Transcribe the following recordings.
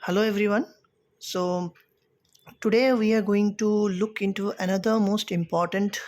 Hello everyone. So today we are going to look into another most important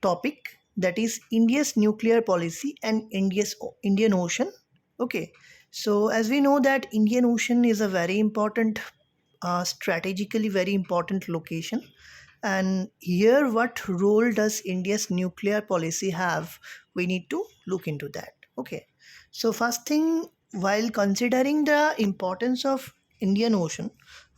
topic, that is India's nuclear policy and Indian Ocean. Okay. So as we know that Indian Ocean is a very important strategically very important location, and here what role does India's nuclear policy have, we need to look into that. Okay. So first thing, while considering the importance of Indian Ocean,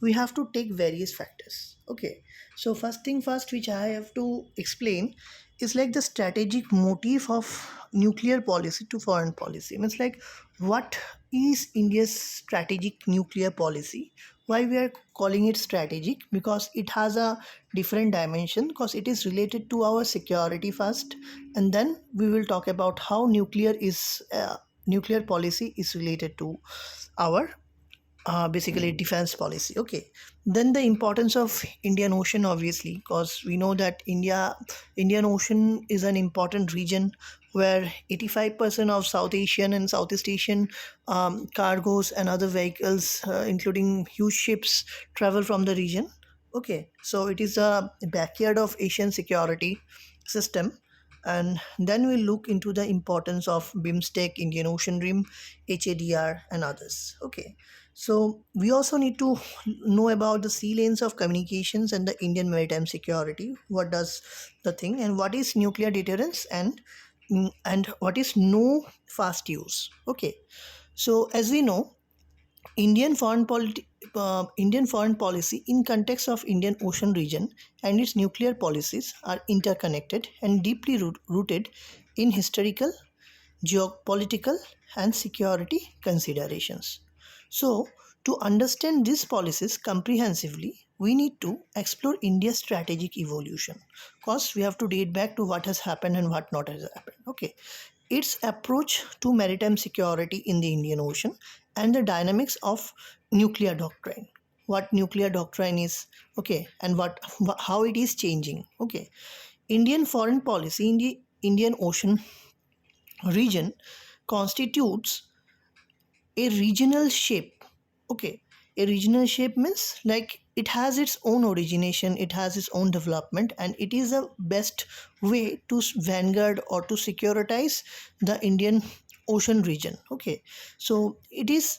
we have to take various factors. Okay. So first thing first, which I have to explain, is like the strategic motive of nuclear policy to foreign policy. Means like, what is India's strategic nuclear policy? Why we are calling it strategic? Because it has a different dimension, because it is related to our security first, and then we will talk about how nuclear policy is related to our basically defense policy. Okay. Then the importance of Indian Ocean, obviously, because we know that Indian Ocean is an important region where 85% of South Asian and Southeast Asian cargoes and other vehicles, including huge ships, travel from the region. Okay. So it is a backyard of Asian security system. And then we'll look into the importance of BIMSTEC, Indian Ocean Rim, HADR, and others. Okay. So we also need to know about the sea lanes of communications and the Indian maritime security. What does the thing, and what is nuclear deterrence, and what is no fast use. Okay. So as we know, Indian foreign policy in context of Indian Ocean region and its nuclear policies are interconnected and deeply rooted in historical, geopolitical, and security considerations. So, to understand these policies comprehensively, we need to explore India's strategic evolution, because we have to date back to what has happened and what not has happened. Okay. Its approach to maritime security in the Indian Ocean and the dynamics of nuclear doctrine. What nuclear doctrine is, okay, and how it is changing. Okay. Indian foreign policy in the Indian Ocean region constitutes a regional shape. Okay. A regional shape means like it has its own origination, it has its own development, and it is a best way to vanguard or to securitize the Indian Ocean region. Okay. So it is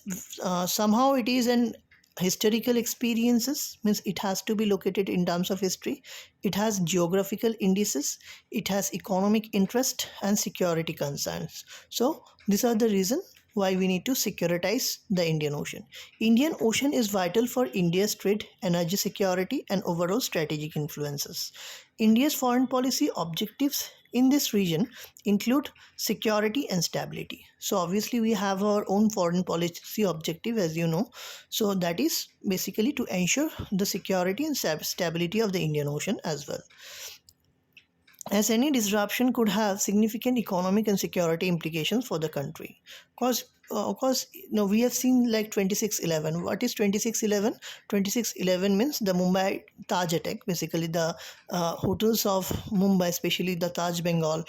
somehow it is an historical experiences, means it has to be located in terms of history. It has geographical indices, it has economic interest and security concerns. So these are the reason why we need to securitize the Indian Ocean. Indian Ocean is vital for India's trade, energy security, and overall strategic influences. India's foreign policy objectives in this region include security and stability. So obviously we have our own foreign policy objective, as you know. So that is basically to ensure the security and stability of the Indian Ocean as well, as any disruption could have significant economic and security implications for the country. Because of course, we have seen like 2611. What is 2611? 2611 means the Mumbai Taj attack. Basically, the hotels of Mumbai, especially the Taj Bengal,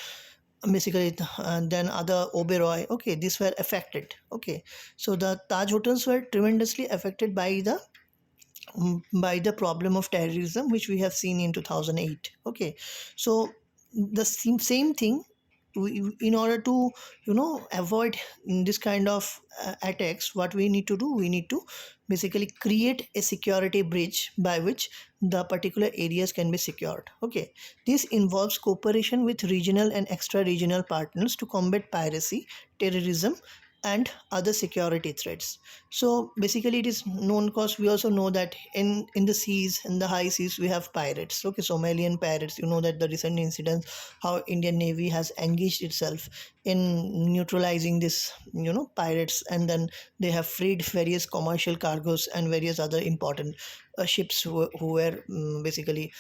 basically, and then other Oberoi. Okay, these were affected. Okay, so the Taj hotels were tremendously affected by the problem of terrorism, which we have seen in 2008. Okay. So the same thing, in order to avoid this kind of attacks, what we need to do, we need to basically create a security bridge by which the particular areas can be secured. Okay. This involves cooperation with regional and extra regional partners to combat piracy, terrorism, and other security threats. So basically it is known, because we also know that in the seas, in the high seas, we have pirates. Okay. Somalian pirates, you know that the recent incidents, how Indian Navy has engaged itself in neutralizing this pirates, and then they have freed various commercial cargoes and various other important ships who were basically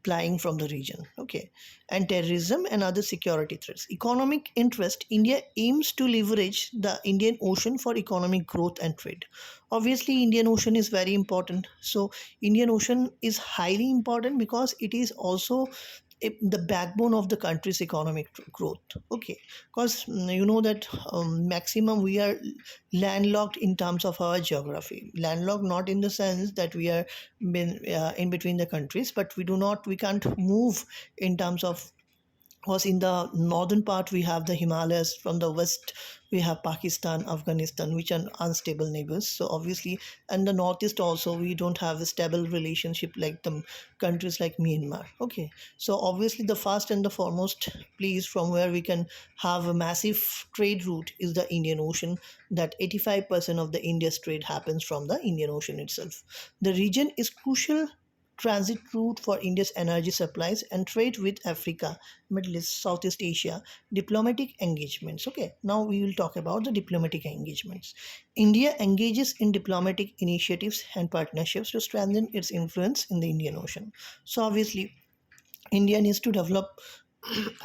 flying from the region. Okay. And terrorism and other security threats. Economic interest. India aims to leverage the Indian Ocean for economic growth and trade. Obviously, Indian Ocean is very important. So Indian Ocean is highly important because it is also the backbone of the country's economic growth. Okay, because you know that maximum we are landlocked in terms of our geography. Landlocked not in the sense that we are in between the countries, but we can't move in terms of, because in the northern part we have the Himalayas, from the west we have Pakistan, Afghanistan, which are unstable neighbors. So obviously, and the northeast also we don't have a stable relationship like the countries like Myanmar. Okay, so obviously the first and the foremost place from where we can have a massive trade route is the Indian Ocean. That 85% of the India's trade happens from the Indian Ocean itself. The region is crucial transit route for India's energy supplies and trade with Africa, Middle East, Southeast Asia, diplomatic engagements. Okay, now we will talk about the diplomatic engagements. India engages in diplomatic initiatives and partnerships to strengthen its influence in the Indian Ocean. So obviously, India needs to develop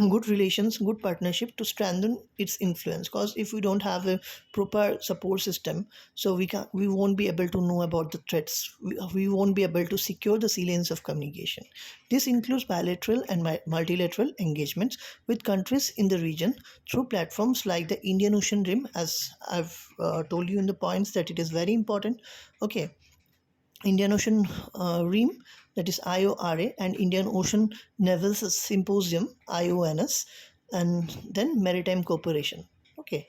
good relations, good partnership to strengthen its influence. Because if we don't have a proper support system, so we won't be able to know about the threats. We won't be able to secure the sea lanes of communication. This includes bilateral and multilateral engagements with countries in the region through platforms like the Indian Ocean Rim, as I've told you in the points that it is very important. Okay, Indian Ocean Rim, that is IORA, and Indian Ocean Naval Symposium, IONS, and then Maritime Cooperation. Okay,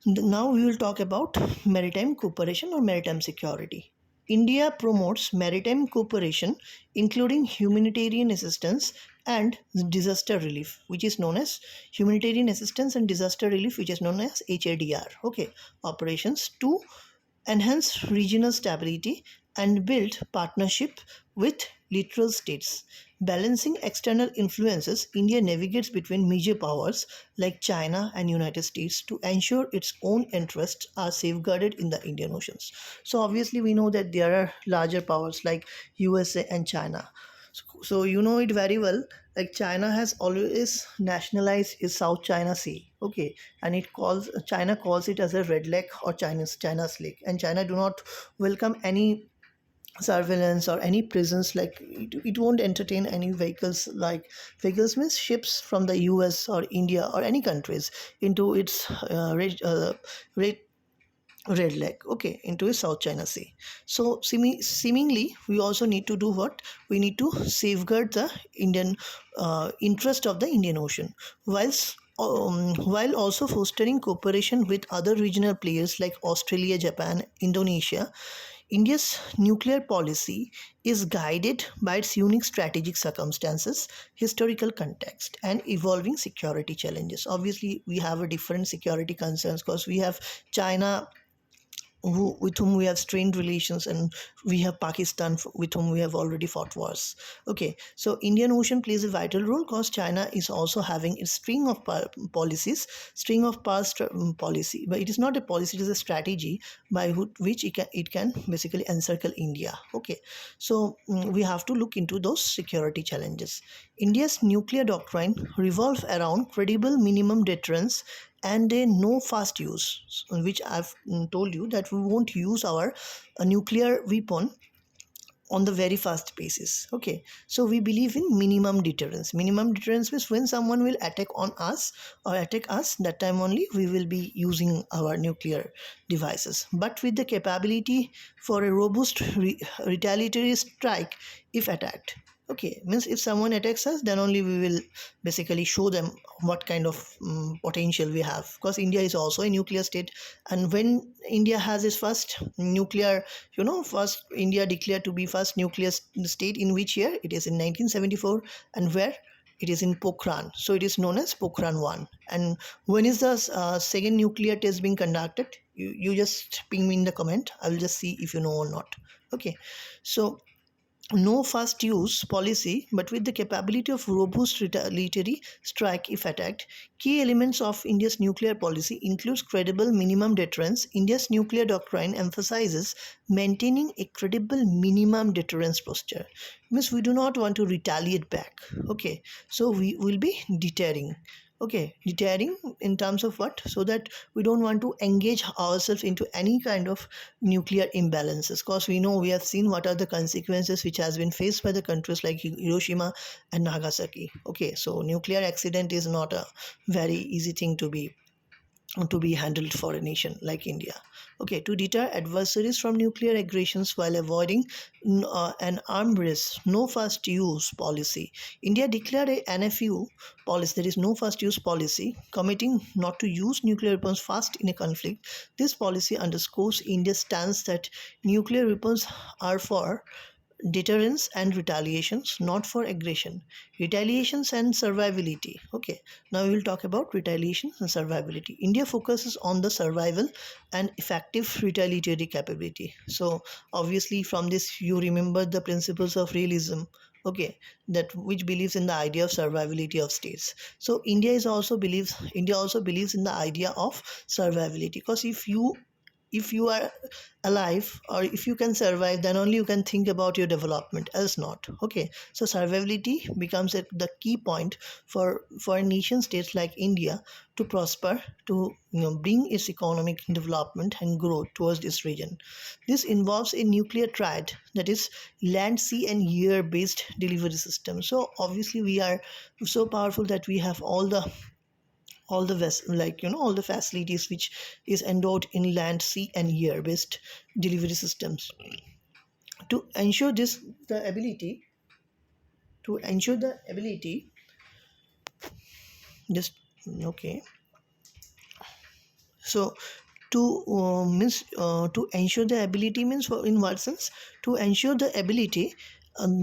now we will talk about maritime cooperation or maritime security. India promotes maritime cooperation, including humanitarian assistance and disaster relief, which is known as humanitarian assistance and disaster relief, which is known as HADR. Okay, operations to enhance regional stability and build partnership with littoral states. Balancing external influences, India navigates between major powers like China and United States to ensure its own interests are safeguarded in the Indian Oceans. So obviously we know that there are larger powers like USA and China. So you know it very well, like China has always nationalized its South China Sea. Okay, and China calls it as a red lake or China's lake, and China do not welcome any surveillance or any presence, like it won't entertain any vehicles, like vehicles means ships from the US or India or any countries into its red lake, okay, into a South China Sea. So seemingly we also need to do what, we need to safeguard the Indian interest of the Indian Ocean, while also fostering cooperation with other regional players like Australia, Japan, Indonesia. India's nuclear policy is guided by its unique strategic circumstances, historical context, and evolving security challenges. Obviously, we have a different security concerns because we have China, with whom we have strained relations, and we have Pakistan with whom we have already fought wars. Okay, so Indian Ocean plays a vital role because China is also having a string of policies, string of past policy, but it is not a policy, it is a strategy by which it can basically encircle India. Okay, so we have to look into those security challenges. India's nuclear doctrine revolves around credible minimum deterrence and a no fast use, which I've told you that we won't use our nuclear weapon on the very fast basis. Okay, so we believe in minimum deterrence. Minimum deterrence means when someone will attack on us or attack us, that time only we will be using our nuclear devices, but with the capability for a robust retaliatory strike if attacked. Okay, means if someone attacks us, then only we will basically show them what kind of potential we have, because India is also a nuclear state. And when India has its first nuclear, first India declared to be first nuclear state in which year? It is in 1974, and where? It is in Pokhran, so it is known as Pokhran 1. And when is the second nuclear test being conducted? You just ping me in the comment, I will just see if you know or not. Okay, so no fast use policy, but with the capability of robust retaliatory strike if attacked. Key elements of India's nuclear policy includes credible minimum deterrence. India's nuclear doctrine emphasizes maintaining a credible minimum deterrence posture. Means we do not want to retaliate back. Okay, so we will be deterring. Okay, deterring in terms of what? So that we don't want to engage ourselves into any kind of nuclear imbalances, because we know, we have seen what are the consequences which has been faced by the countries like Hiroshima and Nagasaki. Okay, so nuclear accident is not a very easy thing to be handled for a nation like India. Okay, to deter adversaries from nuclear aggressions while avoiding an arms race, no first use policy. India declared a NFU policy, that is no first use policy, committing not to use nuclear weapons fast in a conflict. This policy underscores India's stance that nuclear weapons are for deterrence and retaliations, not for aggression. Retaliations and survivability. Okay, now we will talk about retaliation and survivability. India focuses on the survival and effective retaliatory capability. So obviously from this you remember the principles of realism. Okay, that which believes in the idea of survivability of states. So India also believes in the idea of survivability, because if you are alive or if you can survive, then only you can think about your development, else not. Okay, so survivability becomes the key point for a nation states like India to prosper, to bring its economic development and growth towards this region. This involves a nuclear triad, that is land, sea and air based delivery system. So obviously we are so powerful that we have all the facilities which is endowed in land, sea and air based delivery systems. To ensure this the ability to ensure the ability just okay so to ensure the ability means, in what sense? To ensure the ability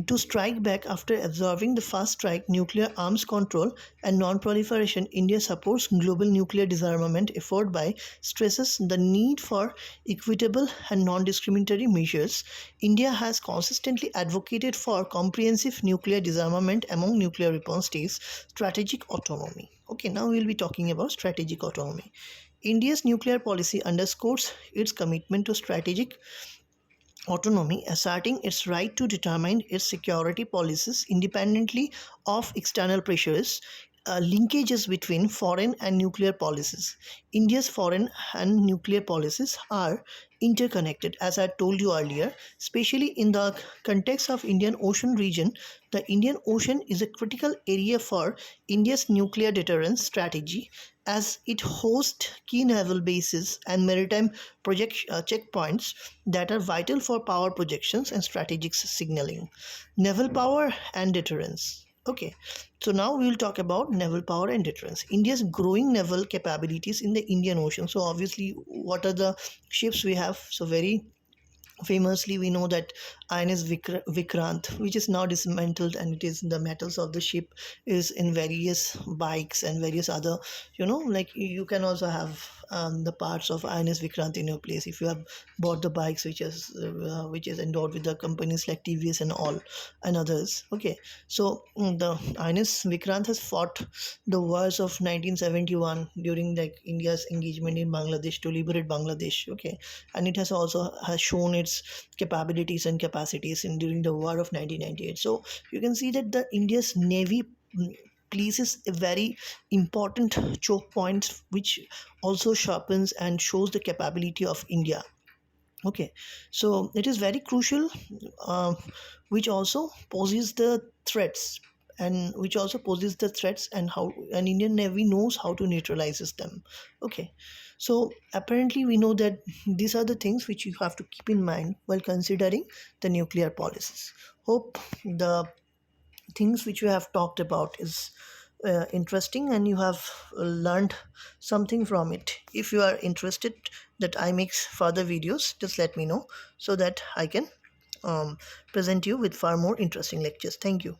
to strike back after absorbing the fast strike nuclear arms control and non-proliferation. India supports global nuclear disarmament effort by stresses the need for equitable and non-discriminatory measures. India has consistently advocated for comprehensive nuclear disarmament among nuclear weapon states. Strategic autonomy. Okay, now we will be talking about strategic autonomy. India's nuclear policy underscores its commitment to strategic autonomy, asserting its right to determine its security policies independently of external pressures. Linkages between foreign and nuclear policies. India's foreign and nuclear policies are interconnected, as I told you earlier, especially in the context of Indian Ocean region. The Indian Ocean is a critical area for India's nuclear deterrence strategy, as it hosts key naval bases and maritime checkpoints that are vital for power projections and strategic signaling. Naval power and deterrence. Okay, so now we will talk about naval power and deterrence. India's growing naval capabilities in the Indian Ocean. So obviously, what are the ships we have? So very famously we know that INS Vikrant, which is now dismantled, and it is the metals of the ship is in various bikes and various other, like you can also have the parts of INS Vikrant in your place if you have bought the bikes which is endowed with the companies like TVS and all and others. Okay, so the INS Vikrant has fought the wars of 1971 during like India's engagement in Bangladesh to liberate Bangladesh. Okay, and it has shown its capabilities and capacities in during the war of 1998. So you can see that the India's navy places a very important choke points, which also sharpens and shows the capability of India. Okay, so it is very crucial, which also poses the threats, and how an Indian Navy knows how to neutralize them. Okay, so apparently we know that these are the things which you have to keep in mind while considering the nuclear policies. Hope the things which we have talked about is interesting and you have learned something from it. If you are interested that I make further videos, just let me know so that I can present you with far more interesting lectures. Thank you.